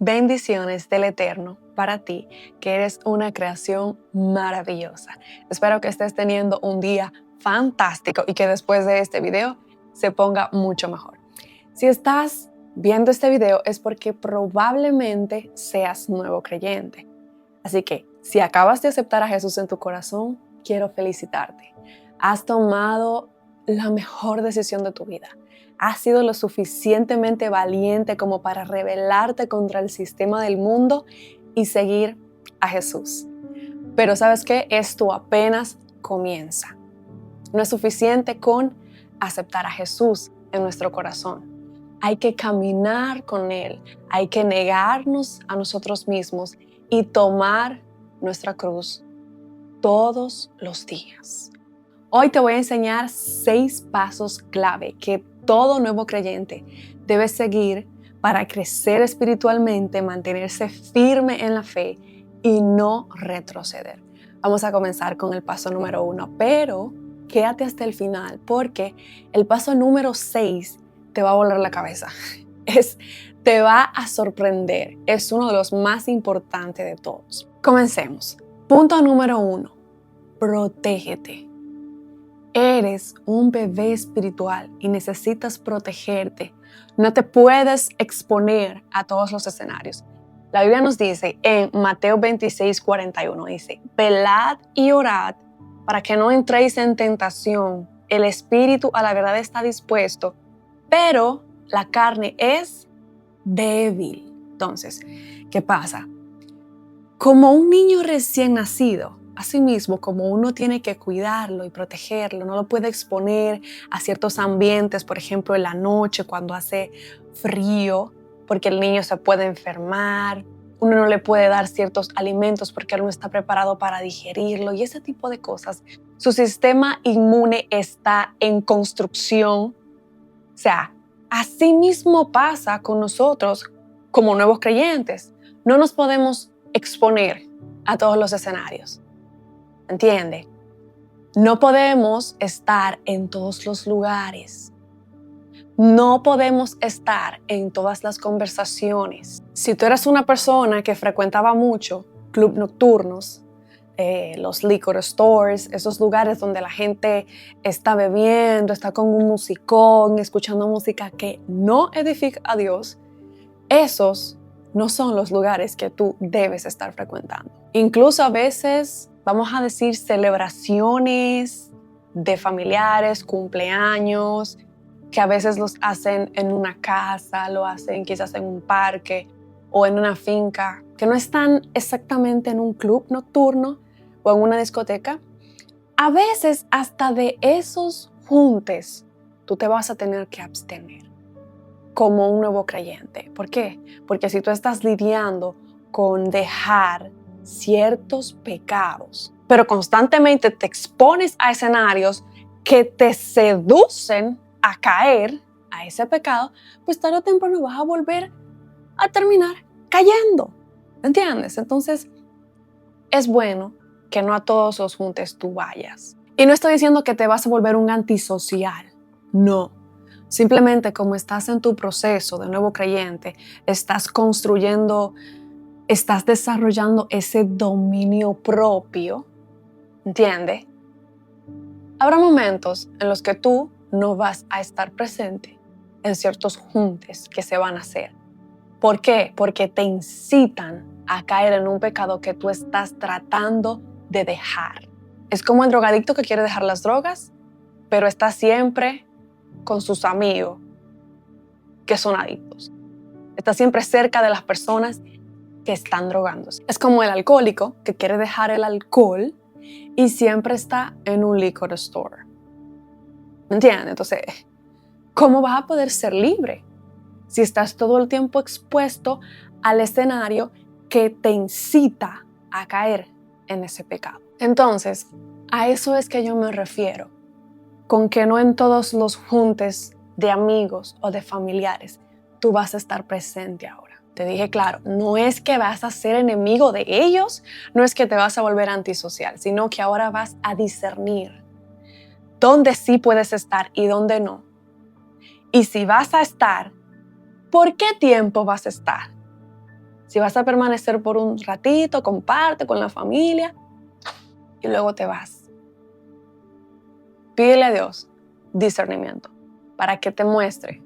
Bendiciones del Eterno para ti, que eres una creación maravillosa. Espero que estés teniendo un día fantástico y que después de este video se ponga mucho mejor. Si estás viendo este video es porque probablemente seas nuevo creyente. Así que si acabas de aceptar a Jesús en tu corazón, quiero felicitarte. Has tomado la mejor decisión de tu vida. Has sido lo suficientemente valiente como para rebelarte contra el sistema del mundo y seguir a Jesús. Pero ¿sabes qué? Esto apenas comienza. No es suficiente con aceptar a Jesús en nuestro corazón. Hay que caminar con Él. Hay que negarnos a nosotros mismos y tomar nuestra cruz todos los días. Hoy te voy a enseñar 6 pasos clave que todo nuevo creyente debe seguir para crecer espiritualmente, mantenerse firme en la fe y no retroceder. Vamos a comenzar con el paso número 1, pero quédate hasta el final porque el paso número 6 te va a volar la cabeza. Te va a sorprender. Es uno de los más importantes de todos. Comencemos. Punto número 1. Protégete. Eres un bebé espiritual y necesitas protegerte. No te puedes exponer a todos los escenarios. La Biblia nos dice en Mateo 26:41, dice, velad y orad para que no entréis en tentación. El espíritu a la verdad está dispuesto, pero la carne es débil. Entonces, ¿qué pasa? Como un niño recién nacido, asimismo, como uno tiene que cuidarlo y protegerlo, no lo puede exponer a ciertos ambientes, por ejemplo, en la noche cuando hace frío, porque el niño se puede enfermar, uno no le puede dar ciertos alimentos porque él no está preparado para digerirlo y ese tipo de cosas. Su sistema inmune está en construcción. O sea, así mismo pasa con nosotros como nuevos creyentes. No nos podemos exponer a todos los escenarios. ¿Entiende? No podemos estar en todos los lugares. No podemos estar en todas las conversaciones. Si tú eras una persona que frecuentaba mucho clubes nocturnos, los liquor stores, esos lugares donde la gente está bebiendo, está con un musicón, escuchando música que no edifica a Dios, esos no son los lugares que tú debes estar frecuentando. Incluso a veces, vamos a decir, celebraciones de familiares, cumpleaños, que a veces los hacen en una casa, lo hacen quizás en un parque o en una finca, que no están exactamente en un club nocturno o en una discoteca. A veces hasta de esos juntes tú te vas a tener que abstener como un nuevo creyente. ¿Por qué? Porque si tú estás lidiando con dejar ciertos pecados, pero constantemente te expones a escenarios que te seducen a caer a ese pecado, pues tarde o temprano vas a volver a terminar cayendo. ¿Entiendes? Entonces, es bueno que no a todos los juntes tú vayas. Y no estoy diciendo que te vas a volver un antisocial. No. Simplemente como estás en tu proceso de nuevo creyente, estás construyendo, estás desarrollando ese dominio propio, ¿entiendes? Habrá momentos en los que tú no vas a estar presente en ciertos juntes que se van a hacer. ¿Por qué? Porque te incitan a caer en un pecado que tú estás tratando de dejar. Es como el drogadicto que quiere dejar las drogas, pero está siempre con sus amigos que son adictos. Está siempre cerca de las personas que están drogándose. Es como el alcohólico que quiere dejar el alcohol y siempre está en un liquor store. ¿Me entiendes? Entonces, ¿cómo vas a poder ser libre si estás todo el tiempo expuesto al escenario que te incita a caer en ese pecado? Entonces, a eso es que yo me refiero, con que no en todos los juntes de amigos o de familiares tú vas a estar presente ahora. Te dije claro, no es que vas a ser enemigo de ellos, no es que te vas a volver antisocial, sino que ahora vas a discernir dónde sí puedes estar y dónde no. Y si vas a estar, ¿por qué tiempo vas a estar? Si vas a permanecer por un ratito, comparte con la familia y luego te vas. Pídele a Dios discernimiento para que te muestre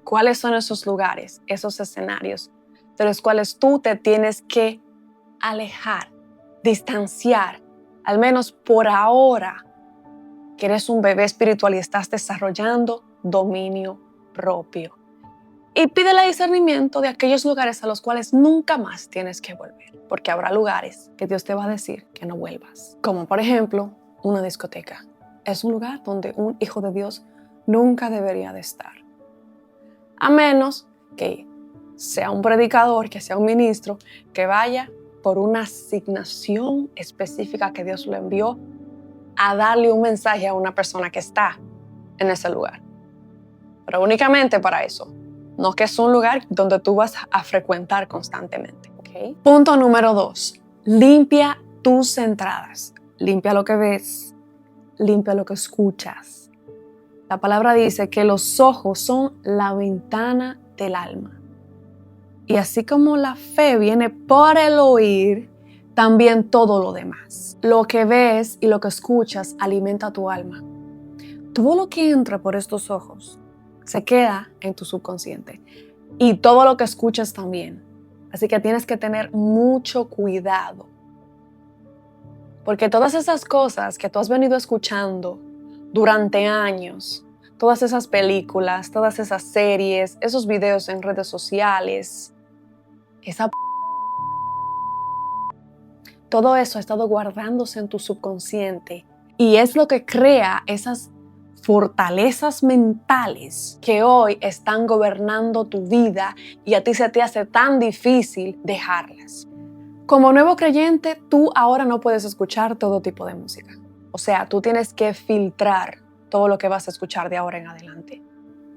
cuáles son esos lugares, esos escenarios de los cuales tú te tienes que alejar, distanciar, al menos por ahora, que eres un bebé espiritual y estás desarrollando dominio propio. Y pídele discernimiento de aquellos lugares a los cuales nunca más tienes que volver, porque habrá lugares que Dios te va a decir que no vuelvas. Como por ejemplo, una discoteca. Es un lugar donde un hijo de Dios nunca debería de estar. A menos que sea un predicador, que sea un ministro, que vaya por una asignación específica que Dios le envió a darle un mensaje a una persona que está en ese lugar. Pero únicamente para eso. No que es un lugar donde tú vas a frecuentar constantemente. ¿Okay? Punto número 2. Limpia tus entradas. Limpia lo que ves. Limpia lo que escuchas. La palabra dice que los ojos son la ventana del alma. Y así como la fe viene por el oír, también todo lo demás. Lo que ves y lo que escuchas alimenta tu alma. Todo lo que entra por estos ojos se queda en tu subconsciente. Y todo lo que escuchas también. Así que tienes que tener mucho cuidado. Porque todas esas cosas que tú has venido escuchando durante años, todas esas películas, todas esas series, esos videos en redes sociales, todo eso ha estado guardándose en tu subconsciente y es lo que crea esas fortalezas mentales que hoy están gobernando tu vida y a ti se te hace tan difícil dejarlas. Como nuevo creyente, tú ahora no puedes escuchar todo tipo de música. O sea, tú tienes que filtrar todo lo que vas a escuchar de ahora en adelante.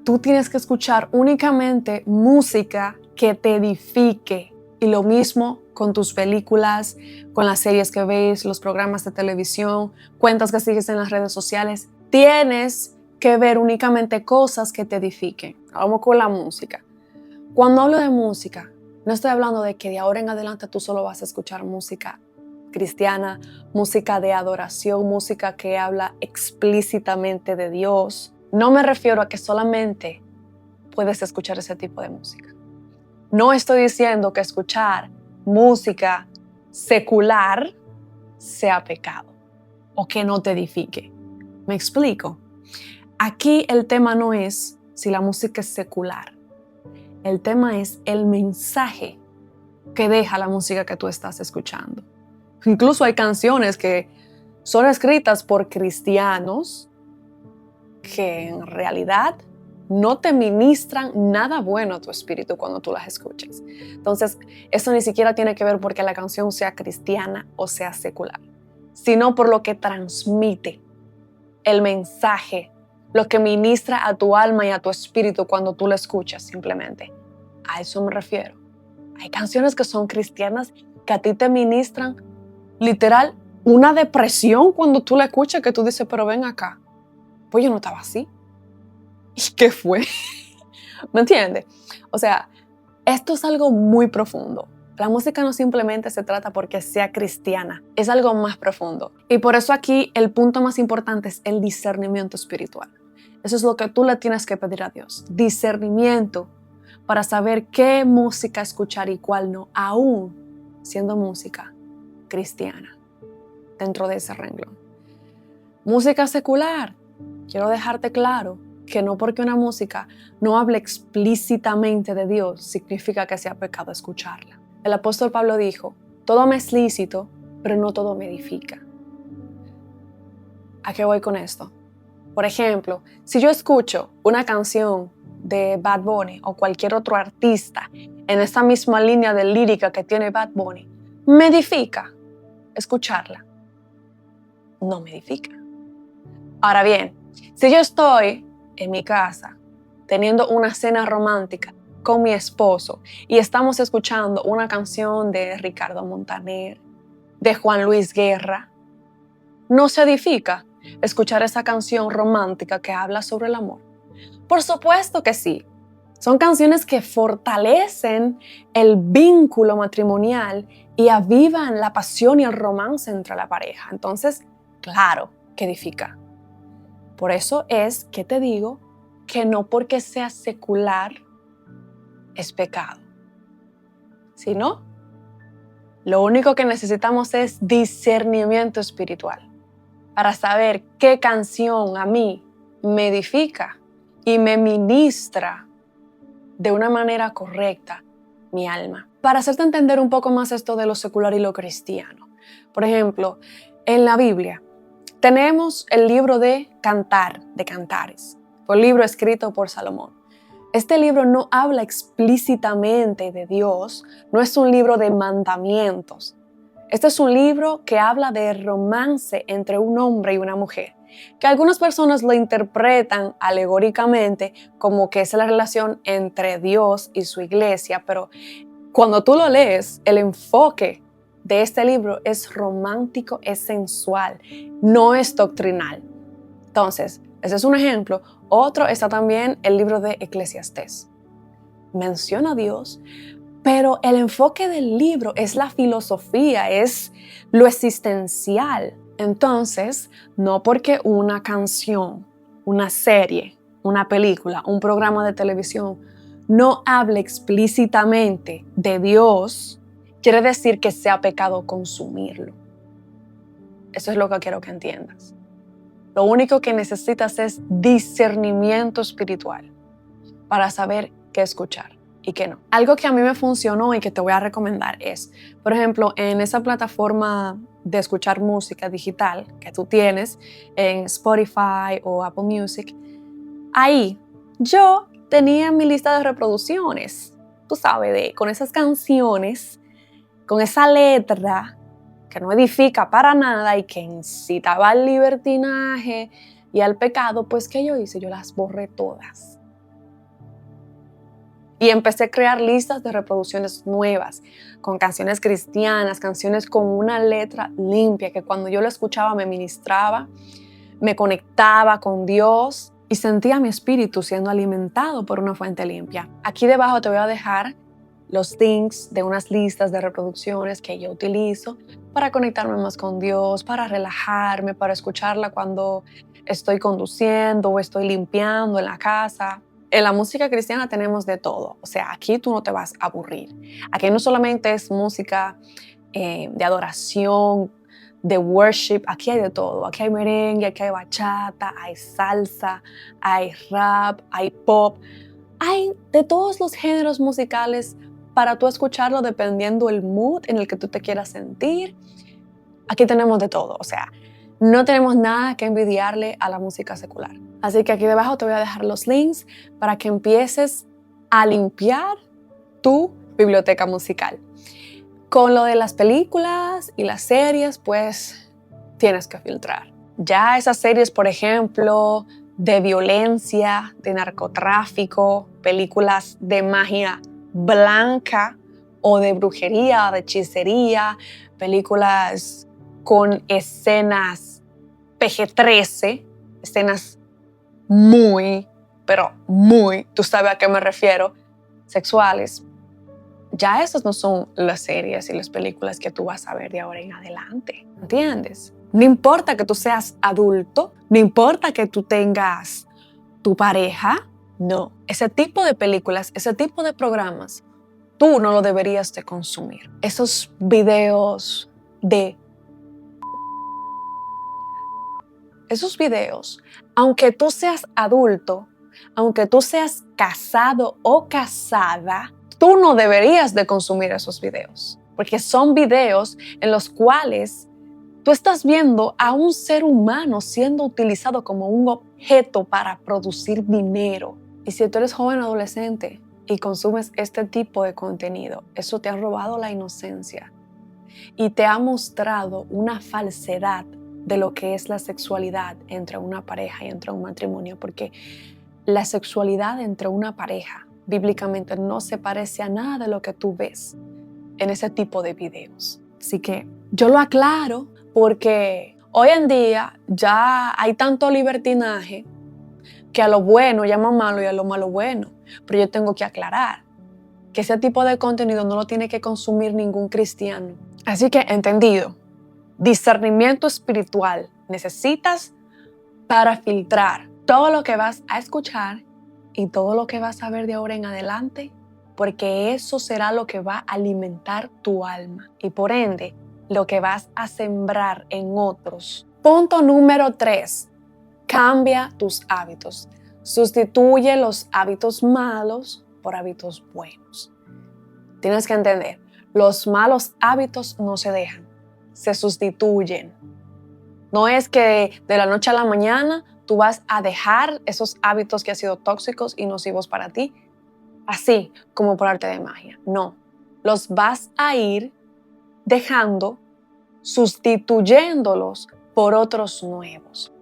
Tú tienes que escuchar únicamente música que te edifique. Y lo mismo con tus películas, con las series que ves, los programas de televisión, cuentas que sigues en las redes sociales. Tienes que ver únicamente cosas que te edifiquen. Vamos con la música. Cuando hablo de música, no estoy hablando de que de ahora en adelante tú solo vas a escuchar música cristiana, música de adoración, música que habla explícitamente de Dios. No me refiero a que solamente puedes escuchar ese tipo de música. No estoy diciendo que escuchar música secular sea pecado o que no te edifique. ¿Me explico? Aquí el tema no es si la música es secular. El tema es el mensaje que deja la música que tú estás escuchando. Incluso hay canciones que son escritas por cristianos que en realidad no te ministran nada bueno a tu espíritu cuando tú las escuchas. Entonces, eso ni siquiera tiene que ver porque la canción sea cristiana o sea secular, sino por lo que transmite el mensaje, lo que ministra a tu alma y a tu espíritu cuando tú la escuchas simplemente. A eso me refiero. Hay canciones que son cristianas que a ti te ministran literal una depresión cuando tú la escuchas que tú dices, pero ven acá, pues yo no estaba así. ¿Y qué fue? ¿Me entiendes? O sea, esto es algo muy profundo. La música no simplemente se trata porque sea cristiana, es algo más profundo. Y por eso aquí el punto más importante es el discernimiento espiritual. Eso es lo que tú le tienes que pedir a Dios. Discernimiento para saber qué música escuchar y cuál no, aún siendo música cristiana dentro de ese renglón. Música secular, quiero dejarte claro que no porque una música no hable explícitamente de Dios significa que sea pecado escucharla. El apóstol Pablo dijo, todo me es lícito, pero no todo me edifica. ¿A qué voy con esto? Por ejemplo, si yo escucho una canción de Bad Bunny o cualquier otro artista en esa misma línea de lírica que tiene Bad Bunny, ¿me edifica escucharla? No me edifica. Ahora bien, si yo estoy en mi casa teniendo una cena romántica con mi esposo y estamos escuchando una canción de Ricardo Montaner, de Juan Luis Guerra, ¿no se edifica escuchar esa canción romántica que habla sobre el amor? Por supuesto que sí. Son canciones que fortalecen el vínculo matrimonial y avivan la pasión y el romance entre la pareja. Entonces, claro que edifica. Por eso es que te digo que no porque sea secular es pecado. Si no, lo único que necesitamos es discernimiento espiritual para saber qué canción a mí me edifica y me ministra de una manera correcta mi alma. Para hacerte entender un poco más esto de lo secular y lo cristiano. Por ejemplo, en la Biblia tenemos el libro de Cantares. Fue un libro escrito por Salomón. Este libro no habla explícitamente de Dios, no es un libro de mandamientos. Este es un libro que habla de romance entre un hombre y una mujer, que algunas personas lo interpretan alegóricamente como que es la relación entre Dios y su iglesia, pero cuando tú lo lees, el enfoque de este libro es romántico, es sensual, no es doctrinal. Entonces, ese es un ejemplo. Otro está también el libro de Eclesiastés. Menciona a Dios, pero el enfoque del libro es la filosofía, es lo existencial. Entonces, no porque una canción, una serie, una película, un programa de televisión no hable explícitamente de Dios, quiere decir que sea pecado consumirlo. Eso es lo que quiero que entiendas. Lo único que necesitas es discernimiento espiritual para saber qué escuchar y qué no. Algo que a mí me funcionó y que te voy a recomendar es, por ejemplo, en esa plataforma de escuchar música digital que tú tienes en Spotify o Apple Music, ahí yo tenía mi lista de reproducciones, tú sabes, con esas canciones, con esa letra que no edifica para nada y que incitaba al libertinaje y al pecado, pues ¿qué yo hice? Yo las borré todas. Y empecé a crear listas de reproducciones nuevas, con canciones cristianas, canciones con una letra limpia, que cuando yo lo escuchaba me ministraba, me conectaba con Dios y sentía mi espíritu siendo alimentado por una fuente limpia. Aquí debajo te voy a dejar los links de unas listas de reproducciones que yo utilizo para conectarme más con Dios, para relajarme, para escucharla cuando estoy conduciendo o estoy limpiando en la casa. En la música cristiana tenemos de todo, o sea, aquí tú no te vas a aburrir. Aquí no solamente es música de adoración, de worship, aquí hay de todo. Aquí hay merengue, aquí hay bachata, hay salsa, hay rap, hay pop. Hay de todos los géneros musicales para tú escucharlo dependiendo el mood en el que tú te quieras sentir. Aquí tenemos de todo, o sea, no tenemos nada que envidiarle a la música secular. Así que aquí debajo te voy a dejar los links para que empieces a limpiar tu biblioteca musical. Con lo de las películas y las series, pues tienes que filtrar. Ya esas series, por ejemplo, de violencia, de narcotráfico, películas de magia blanca o de brujería, de hechicería, películas con escenas PG-13, escenas muy, pero muy, tú sabes a qué me refiero, sexuales. Ya esas no son las series y las películas que tú vas a ver de ahora en adelante, ¿entiendes? No importa que tú seas adulto, no importa que tú tengas tu pareja, no. Ese tipo de películas, ese tipo de programas, tú no lo deberías de consumir. Esos videos aunque tú seas adulto, aunque tú seas casado o casada, tú no deberías de consumir esos videos, porque son videos en los cuales tú estás viendo a un ser humano siendo utilizado como un objeto para producir dinero. Y si tú eres joven o adolescente y consumes este tipo de contenido, eso te ha robado la inocencia y te ha mostrado una falsedad de lo que es la sexualidad entre una pareja y entre un matrimonio, porque la sexualidad entre una pareja bíblicamente no se parece a nada de lo que tú ves en ese tipo de videos. Así que yo lo aclaro porque hoy en día ya hay tanto libertinaje, que a lo bueno llama malo y a lo malo bueno. Pero yo tengo que aclarar que ese tipo de contenido no lo tiene que consumir ningún cristiano. Así que, entendido, discernimiento espiritual necesitas para filtrar todo lo que vas a escuchar y todo lo que vas a ver de ahora en adelante, porque eso será lo que va a alimentar tu alma y por ende lo que vas a sembrar en otros. Punto número 3. Cambia tus hábitos. Sustituye los hábitos malos por hábitos buenos. Tienes que entender, los malos hábitos no se dejan, se sustituyen. No es que de la noche a la mañana tú vas a dejar esos hábitos que han sido tóxicos y nocivos para ti, así como por arte de magia. No, los vas a ir dejando, sustituyéndolos por otros nuevos.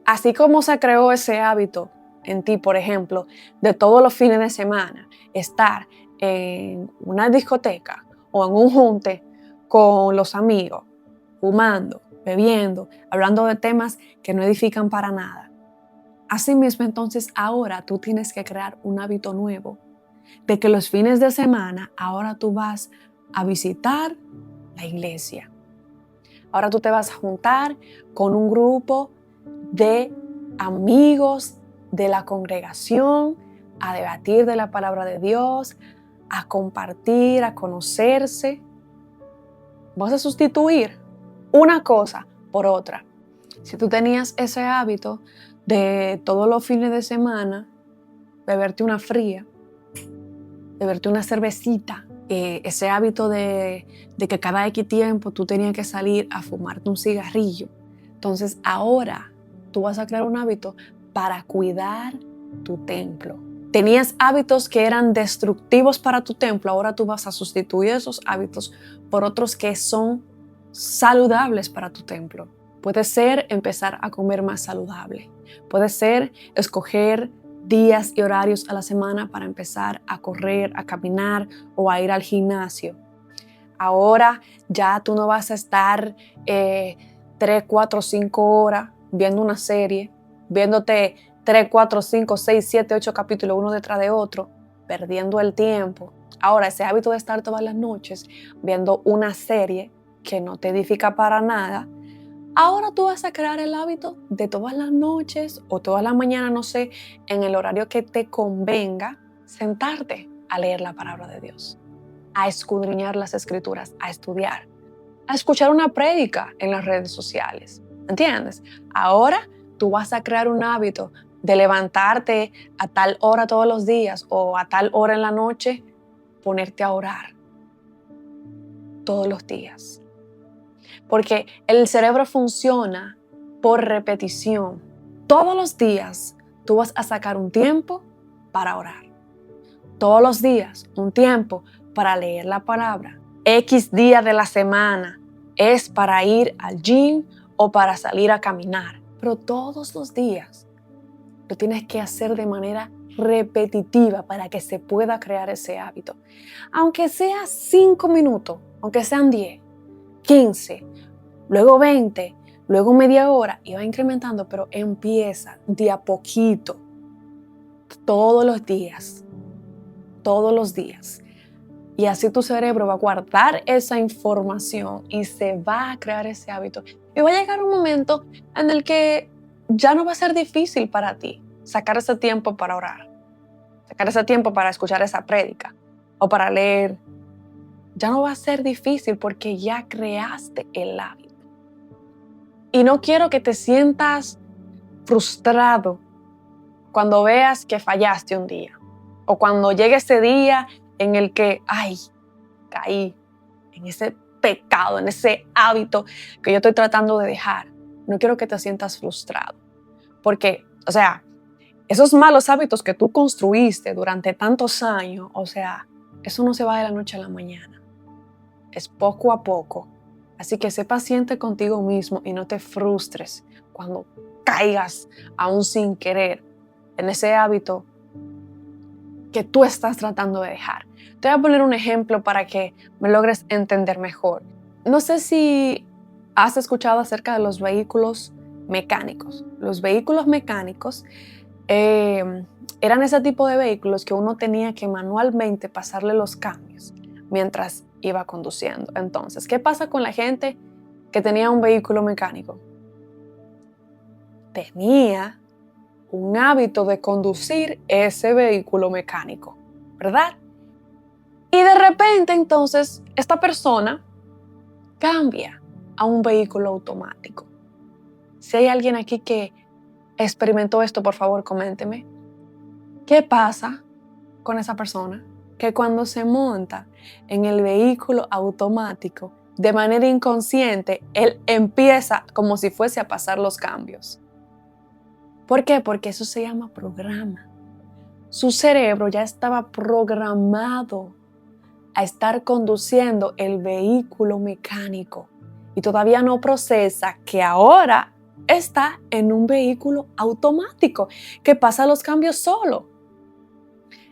Así como se creó ese hábito en ti, por ejemplo, de todos los fines de semana, estar en una discoteca o en un junte con los amigos, fumando, bebiendo, hablando de temas que no edifican para nada. Asimismo, entonces, ahora tú tienes que crear un hábito nuevo, de que los fines de semana, ahora tú vas a visitar la iglesia. Ahora tú te vas a juntar con un grupo de amigos de la congregación, a debatir de la palabra de Dios, a compartir, a conocerse. Vas a sustituir una cosa por otra. Si tú tenías ese hábito de todos los fines de semana beberte una fría, beberte una cervecita, ese hábito de que cada X tiempo tú tenías que salir a fumarte un cigarrillo, entonces ahora tú vas a crear un hábito para cuidar tu templo. Tenías hábitos que eran destructivos para tu templo, ahora tú vas a sustituir esos hábitos por otros que son saludables para tu templo. Puede ser empezar a comer más saludable. Puede ser escoger días y horarios a la semana para empezar a correr, a caminar o a ir al gimnasio. Ahora ya tú no vas a estar 3, 4, 5 horas viendo una serie, viéndote 3, 4, 5, 6, 7, 8 capítulos uno detrás de otro, perdiendo el tiempo. Ahora ese hábito de estar todas las noches viendo una serie que no te edifica para nada, ahora tú vas a crear el hábito de todas las noches o todas las mañanas, no sé, en el horario que te convenga, sentarte a leer la palabra de Dios, a escudriñar las escrituras, a estudiar, a escuchar una prédica en las redes sociales. ¿Entiendes? Ahora tú vas a crear un hábito de levantarte a tal hora todos los días o a tal hora en la noche, ponerte a orar todos los días. Porque el cerebro funciona por repetición. Todos los días tú vas a sacar un tiempo para orar. Todos los días un tiempo para leer la palabra. X días de la semana es para ir al gym o para salir a caminar. Pero todos los días lo tienes que hacer de manera repetitiva para que se pueda crear ese hábito. Aunque sea 5 minutos, aunque sean 10, 15, luego 20, luego media hora y va incrementando, pero empieza de a poquito, todos los días. Y así tu cerebro va a guardar esa información y se va a crear ese hábito. Y va a llegar un momento en el que ya no va a ser difícil para ti sacar ese tiempo para orar, sacar ese tiempo para escuchar esa prédica o para leer. Ya no va a ser difícil porque ya creaste el hábito. Y no quiero que te sientas frustrado cuando veas que fallaste un día o cuando llegue ese día en el que, caí en ese pecado, en ese hábito que yo estoy tratando de dejar. No quiero que te sientas frustrado. Porque, esos malos hábitos que tú construiste durante tantos años, eso no se va de la noche a la mañana. Es poco a poco. Así que sé paciente contigo mismo y no te frustres cuando caigas aún sin querer en ese hábito que tú estás tratando de dejar. Te voy a poner un ejemplo para que me logres entender mejor. No sé si has escuchado acerca de los vehículos mecánicos. Los vehículos mecánicos Eran ese tipo de vehículos que uno tenía que manualmente pasarle los cambios mientras iba conduciendo. Entonces, ¿qué pasa con la gente que tenía un vehículo mecánico? Tenía un hábito de conducir ese vehículo mecánico, ¿verdad? Y de repente, entonces, esta persona cambia a un vehículo automático. Si hay alguien aquí que experimentó esto, por favor, coménteme. ¿Qué pasa con esa persona? Que cuando se monta en el vehículo automático, de manera inconsciente, él empieza como si fuese a pasar los cambios. ¿Por qué? Porque eso se llama programa. Su cerebro ya estaba programado a estar conduciendo el vehículo mecánico y todavía no procesa que ahora está en un vehículo automático que pasa los cambios solo.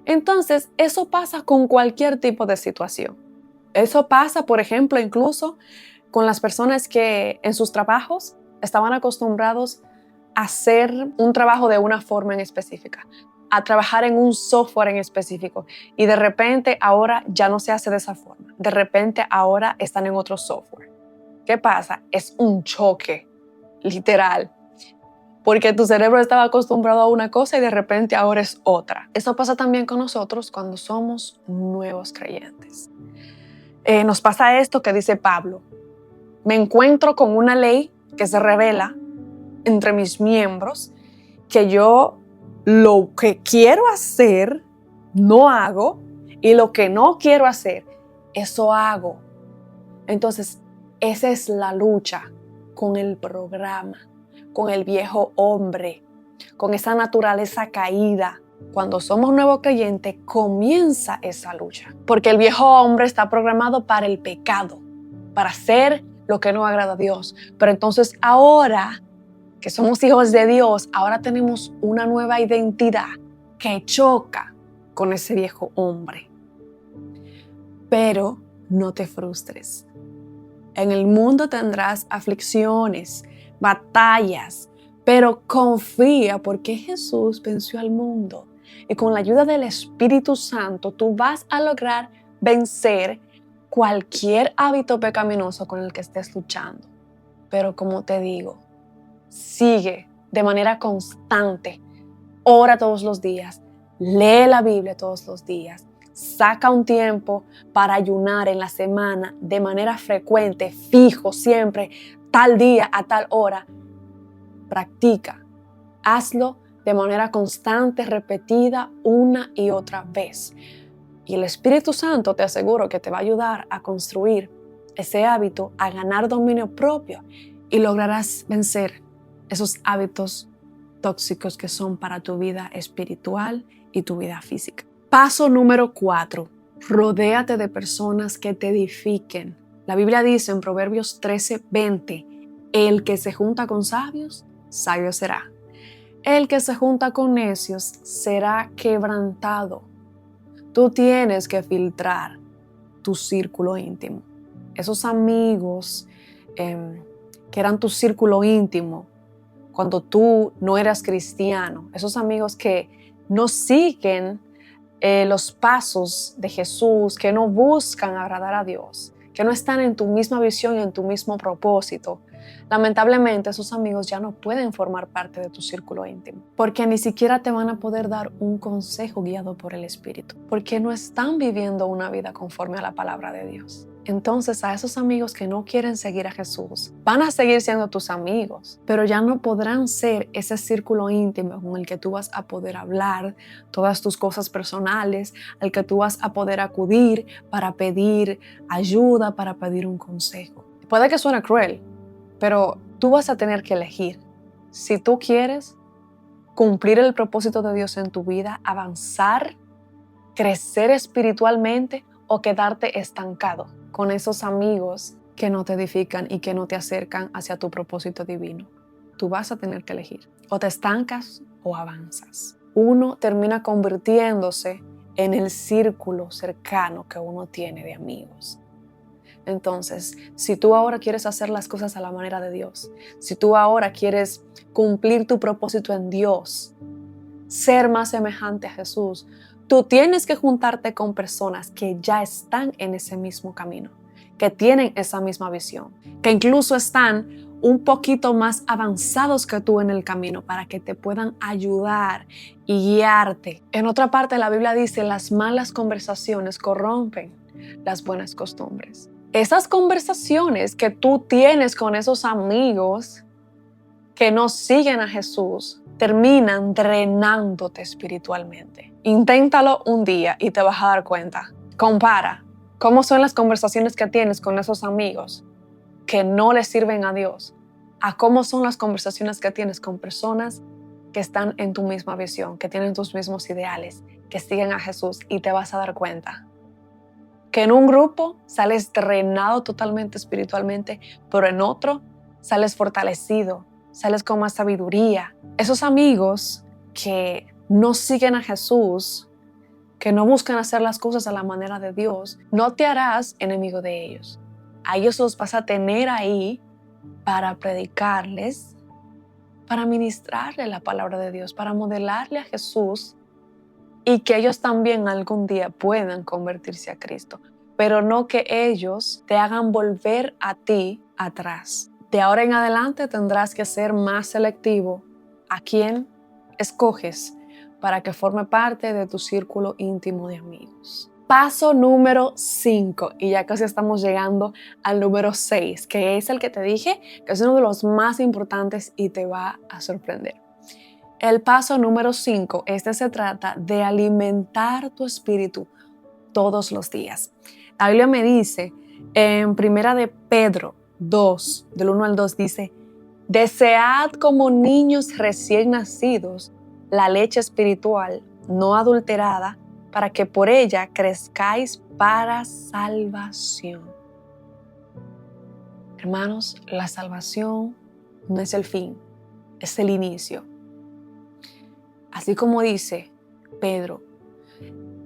Entonces, eso pasa con cualquier tipo de situación. Eso pasa, por ejemplo, incluso con las personas que en sus trabajos estaban acostumbrados a hacer un trabajo de una forma en específica, a trabajar en un software en específico, y de repente ahora ya no se hace de esa forma. De repente ahora están en otro software. ¿Qué pasa? Es un choque, literal, porque tu cerebro estaba acostumbrado a una cosa y de repente ahora es otra. Eso pasa también con nosotros cuando somos nuevos creyentes. Nos pasa esto que dice Pablo: me encuentro con una ley que se revela entre mis miembros, que yo lo que quiero hacer no hago y lo que no quiero hacer, eso hago. Entonces, esa es la lucha con el programa, con el viejo hombre, con esa naturaleza caída. Cuando somos nuevos creyentes, comienza esa lucha, porque el viejo hombre está programado para el pecado, para hacer lo que no agrada a Dios. Pero entonces ahora que somos hijos de Dios, ahora tenemos una nueva identidad que choca con ese viejo hombre. Pero no te frustres. En el mundo tendrás aflicciones, batallas, pero confía porque Jesús venció al mundo. Y con la ayuda del Espíritu Santo tú vas a lograr vencer cualquier hábito pecaminoso con el que estés luchando. Pero como te digo, sigue de manera constante, ora todos los días, lee la Biblia todos los días, saca un tiempo para ayunar en la semana de manera frecuente, fijo, siempre, tal día a tal hora. Practica, hazlo de manera constante, repetida, una y otra vez. Y el Espíritu Santo te aseguro que te va a ayudar a construir ese hábito, a ganar dominio propio, y lograrás vencer esos hábitos tóxicos que son para tu vida espiritual y tu vida física. Paso número 4. Rodéate de personas que te edifiquen. La Biblia dice en Proverbios 13:20, el que se junta con sabios, sabio será. El que se junta con necios será quebrantado. Tú tienes que filtrar tu círculo íntimo. Esos amigos que eran tu círculo íntimo cuando tú no eras cristiano, esos amigos que no siguen los pasos de Jesús, que no buscan agradar a Dios, que no están en tu misma visión y en tu mismo propósito. Lamentablemente, esos amigos ya no pueden formar parte de tu círculo íntimo, porque ni siquiera te van a poder dar un consejo guiado por el Espíritu, porque no están viviendo una vida conforme a la palabra de Dios. Entonces, a esos amigos que no quieren seguir a Jesús, van a seguir siendo tus amigos, pero ya no podrán ser ese círculo íntimo con el que tú vas a poder hablar todas tus cosas personales, al que tú vas a poder acudir para pedir ayuda, para pedir un consejo. Puede que suene cruel, pero tú vas a tener que elegir. Si tú quieres cumplir el propósito de Dios en tu vida, avanzar, crecer espiritualmente, o quedarte estancado con esos amigos que no te edifican y que no te acercan hacia tu propósito divino. Tú vas a tener que elegir. O te estancas o avanzas. Uno termina convirtiéndose en el círculo cercano que uno tiene de amigos. Entonces, si tú ahora quieres hacer las cosas a la manera de Dios, si tú ahora quieres cumplir tu propósito en Dios, ser más semejante a Jesús, tú tienes que juntarte con personas que ya están en ese mismo camino, que tienen esa misma visión, que incluso están un poquito más avanzados que tú en el camino para que te puedan ayudar y guiarte. En otra parte la Biblia dice, las malas conversaciones corrompen las buenas costumbres. Esas conversaciones que tú tienes con esos amigos que no siguen a Jesús terminan drenándote espiritualmente. Inténtalo un día y te vas a dar cuenta. Compara cómo son las conversaciones que tienes con esos amigos que no le sirven a Dios, a cómo son las conversaciones que tienes con personas que están en tu misma visión, que tienen tus mismos ideales, que siguen a Jesús, y te vas a dar cuenta que en un grupo sales drenado totalmente espiritualmente, pero en otro sales fortalecido, sales con más sabiduría. Esos amigos que no siguen a Jesús, que no buscan hacer las cosas a la manera de Dios, no te harás enemigo de ellos. A ellos los vas a tener ahí para predicarles, para ministrarle la palabra de Dios, para modelarle a Jesús y que ellos también algún día puedan convertirse a Cristo, pero no que ellos te hagan volver a ti atrás. De ahora en adelante tendrás que ser más selectivo a quién escoges para que forme parte de tu círculo íntimo de amigos. Paso número 5, y ya casi estamos llegando al número 6, que es el que te dije que es uno de los más importantes y te va a sorprender. El paso número 5, se trata de alimentar tu espíritu todos los días. La Biblia me dice en Primera de Pedro 2, del 1 al 2, dice: desead como niños recién nacidos la leche espiritual no adulterada, para que por ella crezcáis para salvación. Hermanos, la salvación no es el fin, es el inicio. Así como dice Pedro,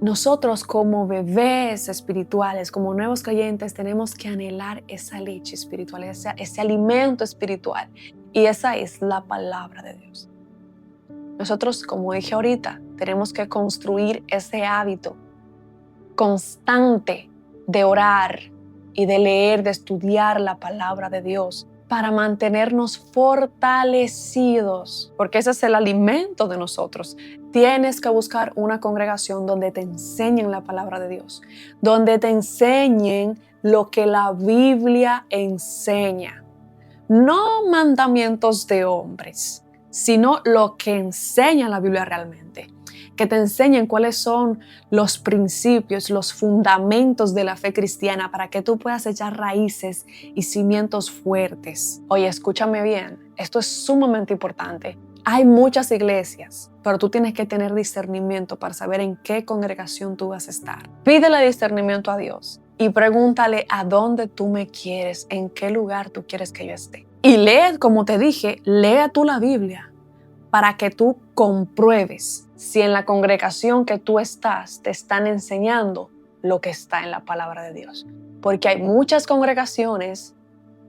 nosotros como bebés espirituales, como nuevos creyentes, tenemos que anhelar esa leche espiritual, ese alimento espiritual. Y esa es la palabra de Dios. Nosotros, como dije ahorita, tenemos que construir ese hábito constante de orar y de leer, de estudiar la palabra de Dios para mantenernos fortalecidos, porque ese es el alimento de nosotros. Tienes que buscar una congregación donde te enseñen la palabra de Dios, donde te enseñen lo que la Biblia enseña. No mandamientos de hombres, sino lo que enseña la Biblia realmente. Que te enseñen cuáles son los principios, los fundamentos de la fe cristiana para que tú puedas echar raíces y cimientos fuertes. Oye, escúchame bien, esto es sumamente importante. Hay muchas iglesias, pero tú tienes que tener discernimiento para saber en qué congregación tú vas a estar. Pídele discernimiento a Dios y pregúntale a dónde tú me quieres, en qué lugar tú quieres que yo esté. Y lee, como te dije, lea tú la Biblia para que tú compruebes si en la congregación que tú estás te están enseñando lo que está en la palabra de Dios. Porque hay muchas congregaciones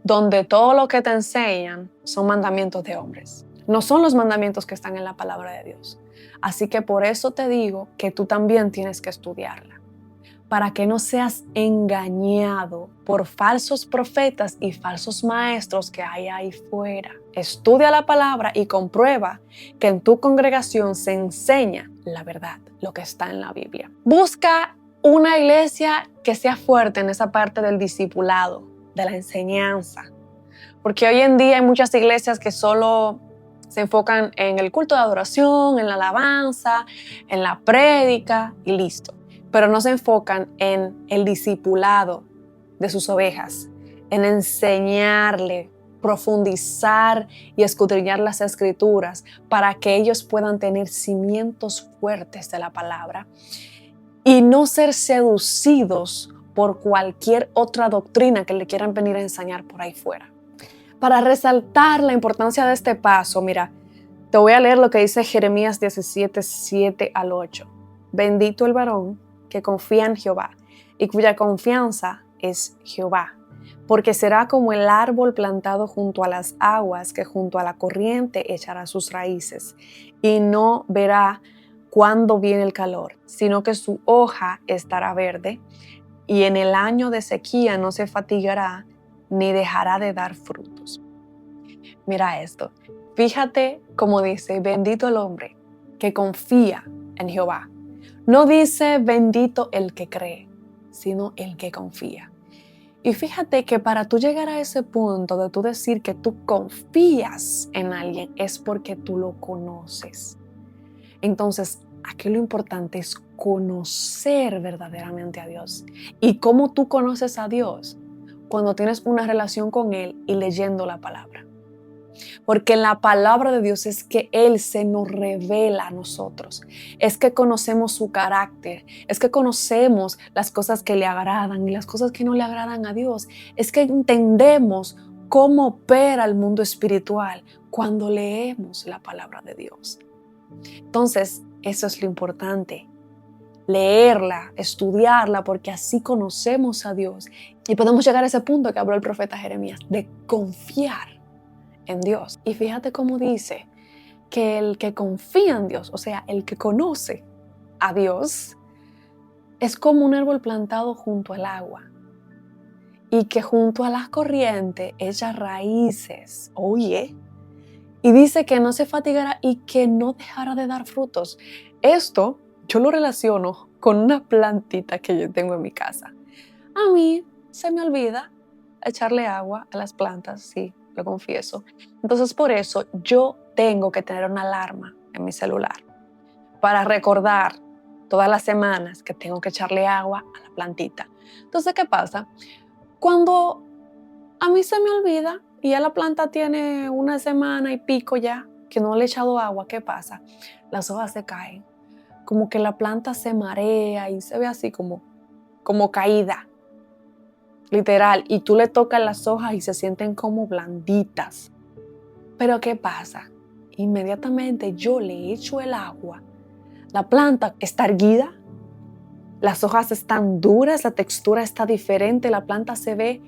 donde todo lo que te enseñan son mandamientos de hombres. No son los mandamientos que están en la palabra de Dios. Así que por eso te digo que tú también tienes que estudiarla, para que no seas engañado por falsos profetas y falsos maestros que hay ahí fuera. Estudia la palabra y comprueba que en tu congregación se enseña la verdad, lo que está en la Biblia. Busca una iglesia que sea fuerte en esa parte del discipulado, de la enseñanza. Porque hoy en día hay muchas iglesias que solo se enfocan en el culto de adoración, en la alabanza, en la prédica y listo. Pero no se enfocan en el discipulado de sus ovejas, en enseñarle, profundizar y escudriñar las escrituras para que ellos puedan tener cimientos fuertes de la palabra y no ser seducidos por cualquier otra doctrina que le quieran venir a enseñar por ahí fuera. Para resaltar la importancia de este paso, mira, te voy a leer lo que dice Jeremías 17, 7 al 8. Bendito el varón que confía en Jehová y cuya confianza es Jehová, porque será como el árbol plantado junto a las aguas, que junto a la corriente echará sus raíces, y no verá cuándo viene el calor, sino que su hoja estará verde, y en el año de sequía no se fatigará, ni dejará de dar frutos. Mira esto, fíjate cómo dice, bendito el hombre que confía en Jehová. No dice bendito el que cree, sino el que confía. Y fíjate que para tú llegar a ese punto de tú decir que tú confías en alguien es porque tú lo conoces. Entonces, aquí lo importante es conocer verdaderamente a Dios. ¿Y cómo tú conoces a Dios? Cuando tienes una relación con Él y leyendo la palabra. Porque en la palabra de Dios es que Él se nos revela a nosotros. Es que conocemos su carácter. Es que conocemos las cosas que le agradan y las cosas que no le agradan a Dios. Es que entendemos cómo opera el mundo espiritual cuando leemos la palabra de Dios. Entonces, eso es lo importante. Leerla, estudiarla, porque así conocemos a Dios. Y podemos llegar a ese punto que habló el profeta Jeremías, de confiar en Dios. Y fíjate cómo dice que el que confía en Dios, o sea, el que conoce a Dios, es como un árbol plantado junto al agua y que junto a las corrientes echa raíces. Oye, y dice que no se fatigará y que no dejará de dar frutos. Esto yo lo relaciono con una plantita que yo tengo en mi casa. A mí se me olvida echarle agua a las plantas, sí, lo confieso. Entonces por eso yo tengo que tener una alarma en mi celular para recordar todas las semanas que tengo que echarle agua a la plantita. Entonces, ¿qué pasa? Cuando a mí se me olvida y ya la planta tiene una semana y pico ya que no le he echado agua, ¿qué pasa? Las hojas se caen, como que la planta se marea y se ve así como caída. Literal, y tú le tocas las hojas y se sienten como blanditas. Pero ¿qué pasa? Inmediatamente yo le echo el agua, la planta está erguida, las hojas están duras, la textura está diferente, la planta se ve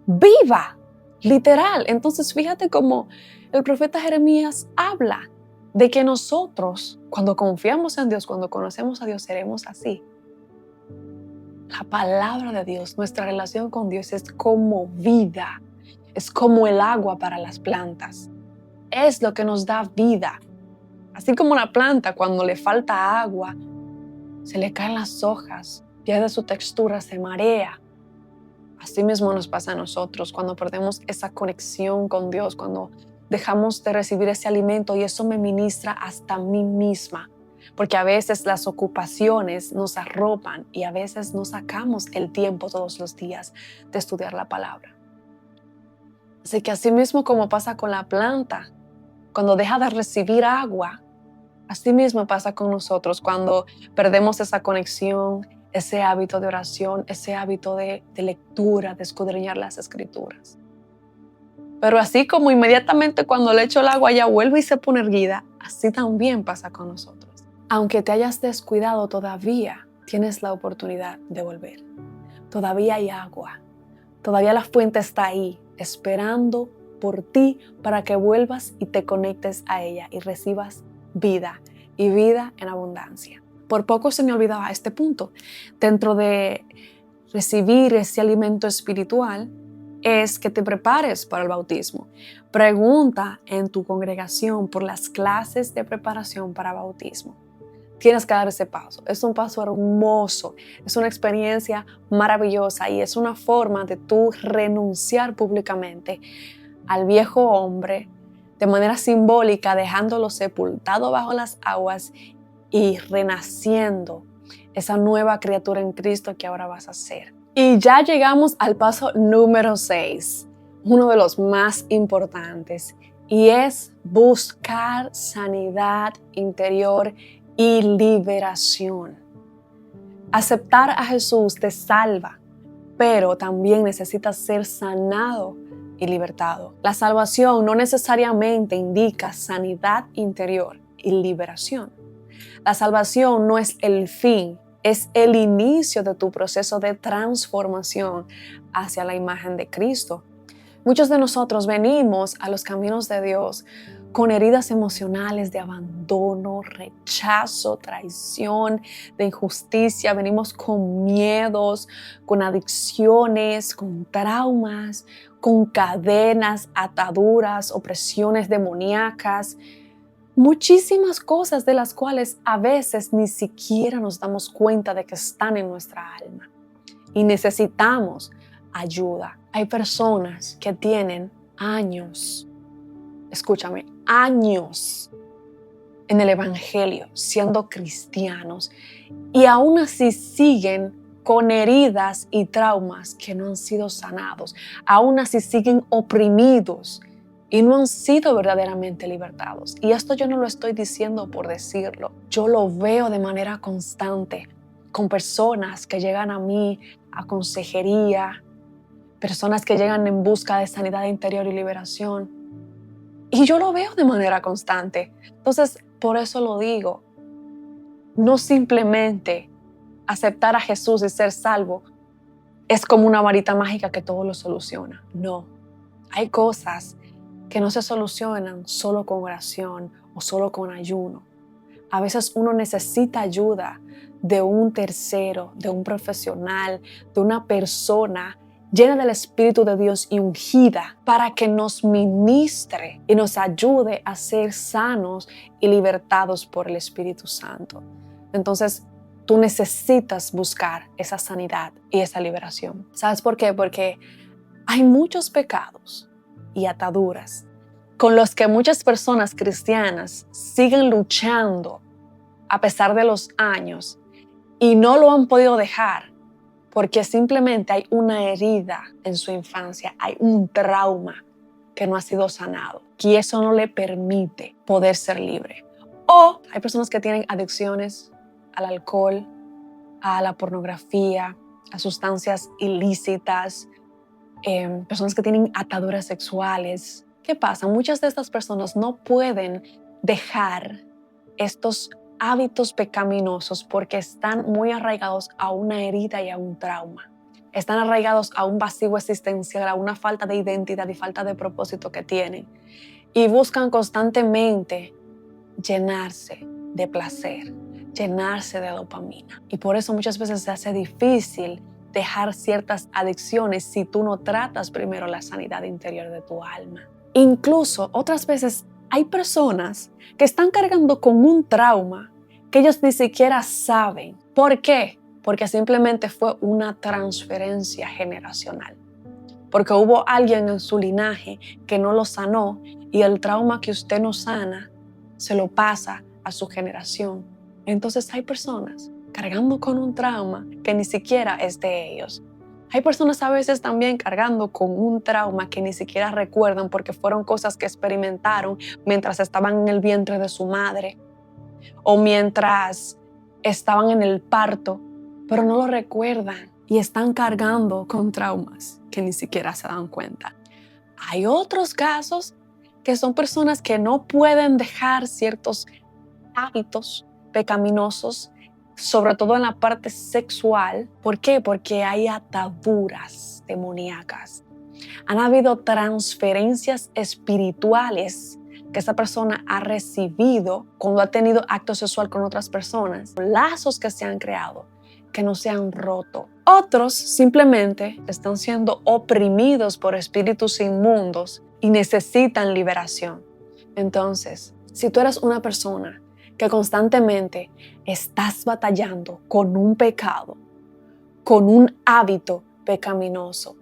viva, literal. Entonces fíjate cómo el profeta Jeremías habla de que nosotros, cuando confiamos en Dios, cuando conocemos a Dios, seremos así. La palabra de Dios, nuestra relación con Dios es como vida, es como el agua para las plantas. Es lo que nos da vida. Así como la planta, cuando le falta agua, se le caen las hojas, pierde su textura, se marea. Así mismo nos pasa a nosotros cuando perdemos esa conexión con Dios, cuando dejamos de recibir ese alimento, y eso me ministra hasta a mí misma. Porque a veces las ocupaciones nos arropan y a veces no sacamos el tiempo todos los días de estudiar la palabra. Así que así mismo como pasa con la planta, cuando deja de recibir agua, así mismo pasa con nosotros cuando perdemos esa conexión, ese hábito de oración, ese hábito de lectura, de escudriñar las escrituras. Pero así como inmediatamente cuando le echo el agua ya vuelve y se pone erguida, así también pasa con nosotros. Aunque te hayas descuidado, todavía tienes la oportunidad de volver. Todavía hay agua. Todavía la fuente está ahí, esperando por ti para que vuelvas y te conectes a ella y recibas vida y vida en abundancia. Por poco se me olvidaba este punto. Dentro de recibir ese alimento espiritual es que te prepares para el bautismo. Pregunta en tu congregación por las clases de preparación para bautismo. Tienes que dar ese paso. Es un paso hermoso, es una experiencia maravillosa y es una forma de tú renunciar públicamente al viejo hombre de manera simbólica, dejándolo sepultado bajo las aguas y renaciendo esa nueva criatura en Cristo que ahora vas a ser. Y ya llegamos al paso número 6, uno de los más importantes, y es buscar sanidad interior y liberación. Aceptar a Jesús te salva, pero también necesitas ser sanado y libertado. La salvación no necesariamente indica sanidad interior y liberación. La salvación no es el fin, es el inicio de tu proceso de transformación hacia la imagen de Cristo. Muchos de nosotros venimos a los caminos de Dios con heridas emocionales de abandono, rechazo, traición, de injusticia. Venimos con miedos, con adicciones, con traumas, con cadenas, ataduras, opresiones demoníacas. Muchísimas cosas de las cuales a veces ni siquiera nos damos cuenta de que están en nuestra alma. Y necesitamos ayuda. Hay personas que tienen años, escúchame, años en el evangelio siendo cristianos y aún así siguen con heridas y traumas que no han sido sanados. Aún así siguen oprimidos y no han sido verdaderamente libertados. Y esto yo no lo estoy diciendo por decirlo. Yo lo veo de manera constante con personas que llegan a mí a consejería, personas que llegan en busca de sanidad interior y liberación. Y yo lo veo de manera constante. Entonces, por eso lo digo. No simplemente aceptar a Jesús y ser salvo es como una varita mágica que todo lo soluciona. No. Hay cosas que no se solucionan solo con oración o solo con ayuno. A veces uno necesita ayuda de un tercero, de un profesional, de una persona llena del Espíritu de Dios y ungida para que nos ministre y nos ayude a ser sanos y libertados por el Espíritu Santo. Entonces, tú necesitas buscar esa sanidad y esa liberación. ¿Sabes por qué? Porque hay muchos pecados y ataduras con los que muchas personas cristianas siguen luchando a pesar de los años y no lo han podido dejar porque simplemente hay una herida en su infancia, hay un trauma que no ha sido sanado y eso no le permite poder ser libre. O hay personas que tienen adicciones al alcohol, a la pornografía, a sustancias ilícitas, personas que tienen ataduras sexuales. ¿Qué pasa? Muchas de estas personas no pueden dejar estos hábitos pecaminosos porque están muy arraigados a una herida y a un trauma. Están arraigados a un vacío existencial, a una falta de identidad y falta de propósito que tienen. Y buscan constantemente llenarse de placer, llenarse de dopamina. Y por eso muchas veces se hace difícil dejar ciertas adicciones si tú no tratas primero la sanidad interior de tu alma. Incluso otras veces hay personas que están cargando con un trauma que ellos ni siquiera saben. ¿Por qué? Porque simplemente fue una transferencia generacional. Porque hubo alguien en su linaje que no lo sanó y el trauma que usted no sana se lo pasa a su generación. Entonces hay personas cargando con un trauma que ni siquiera es de ellos. Hay personas a veces también cargando con un trauma que ni siquiera recuerdan porque fueron cosas que experimentaron mientras estaban en el vientre de su madre o mientras estaban en el parto, pero no lo recuerdan y están cargando con traumas que ni siquiera se dan cuenta. Hay otros casos que son personas que no pueden dejar ciertos hábitos pecaminosos, sobre todo en la parte sexual. ¿Por qué? Porque hay ataduras demoníacas. Han habido transferencias espirituales que esa persona ha recibido cuando ha tenido acto sexual con otras personas. Lazos que se han creado, que no se han roto. Otros simplemente están siendo oprimidos por espíritus inmundos y necesitan liberación. Entonces, si tú eres una persona que constantemente estás batallando con un pecado, con un hábito pecaminoso,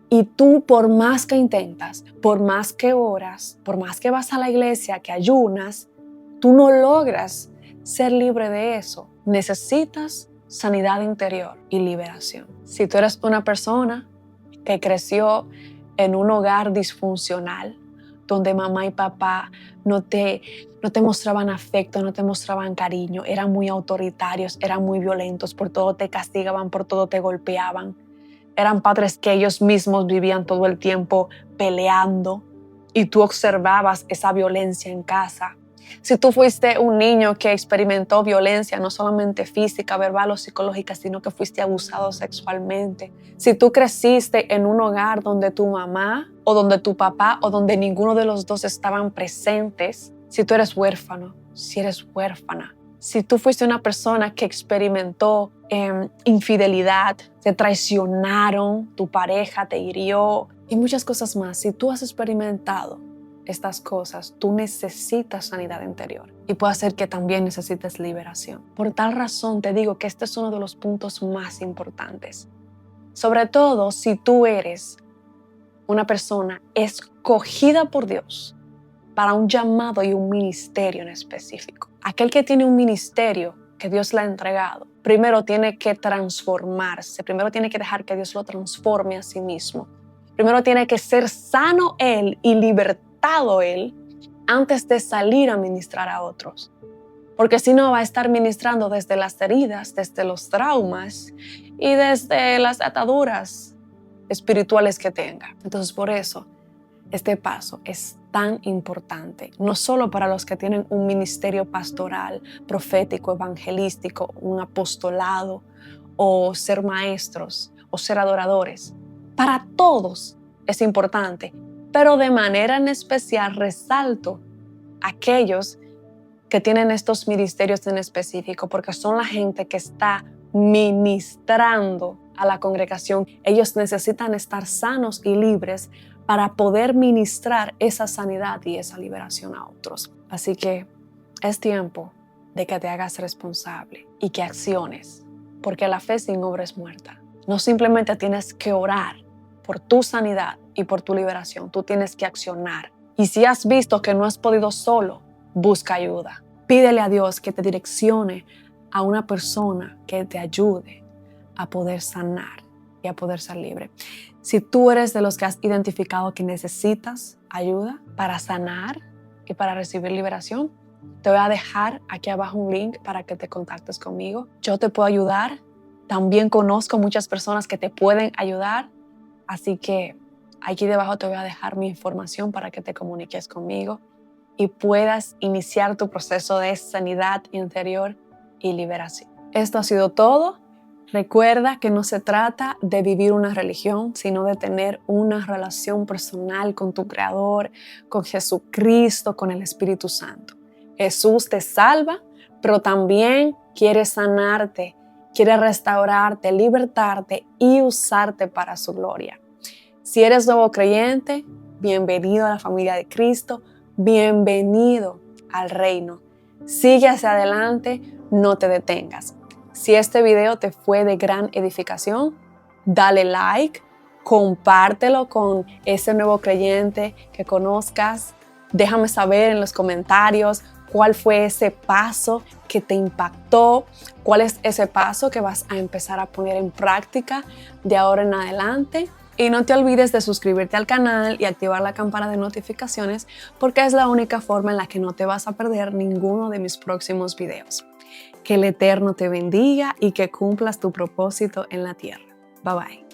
y tú por más que intentas, por más que oras, por más que vas a la iglesia, que ayunas, tú no logras ser libre de eso. Necesitas sanidad interior y liberación. Si tú eres una persona que creció en un hogar disfuncional, donde mamá y papá no te mostraban afecto, no te mostraban cariño, eran muy autoritarios, eran muy violentos, por todo te castigaban, por todo te golpeaban. Eran padres que ellos mismos vivían todo el tiempo peleando y tú observabas esa violencia en casa. Si tú fuiste un niño que experimentó violencia, no solamente física, verbal o psicológica, sino que fuiste abusado sexualmente. Si tú creciste en un hogar donde tu mamá o donde tu papá o donde ninguno de los dos estaban presentes. Si tú eres huérfano, si eres huérfana. Si tú fuiste una persona que experimentó infidelidad, te traicionaron, tu pareja te hirió y muchas cosas más. Si tú has experimentado estas cosas, tú necesitas sanidad interior y puede ser que también necesites liberación. Por tal razón te digo que este es uno de los puntos más importantes. Sobre todo si tú eres una persona escogida por Dios para un llamado y un ministerio en específico. Aquel que tiene un ministerio que Dios le ha entregado, primero tiene que transformarse, primero tiene que dejar que Dios lo transforme a sí mismo. Primero tiene que ser sano él y libertado él antes de salir a ministrar a otros. Porque si no va a estar ministrando desde las heridas, desde los traumas y desde las ataduras espirituales que tenga. Entonces por eso este paso es tan importante, no solo para los que tienen un ministerio pastoral, profético, evangelístico, un apostolado o ser maestros o ser adoradores. Para todos es importante, pero de manera en especial resalto aquellos que tienen estos ministerios en específico porque son la gente que está ministrando a la congregación. Ellos necesitan estar sanos y libres para poder ministrar esa sanidad y esa liberación a otros. Así que es tiempo de que te hagas responsable y que acciones, porque la fe sin obra es muerta. No simplemente tienes que orar por tu sanidad y por tu liberación, tú tienes que accionar. Y si has visto que no has podido solo, busca ayuda. Pídele a Dios que te direccione a una persona que te ayude a poder sanar y a poder ser libre. Si tú eres de los que has identificado que necesitas ayuda para sanar y para recibir liberación, te voy a dejar aquí abajo un link para que te contactes conmigo. Yo te puedo ayudar. También conozco muchas personas que te pueden ayudar. Así que aquí debajo te voy a dejar mi información para que te comuniques conmigo y puedas iniciar tu proceso de sanidad interior y liberación. Esto ha sido todo. Recuerda que no se trata de vivir una religión, sino de tener una relación personal con tu Creador, con Jesucristo, con el Espíritu Santo. Jesús te salva, pero también quiere sanarte, quiere restaurarte, libertarte y usarte para su gloria. Si eres nuevo creyente, bienvenido a la familia de Cristo, bienvenido al reino. Sigue hacia adelante, no te detengas. Si este video te fue de gran edificación, dale like, compártelo con ese nuevo creyente que conozcas. Déjame saber en los comentarios cuál fue ese paso que te impactó, cuál es ese paso que vas a empezar a poner en práctica de ahora en adelante. Y no te olvides de suscribirte al canal y activar la campana de notificaciones porque es la única forma en la que no te vas a perder ninguno de mis próximos videos. Que el Eterno te bendiga y que cumplas tu propósito en la tierra. Bye bye.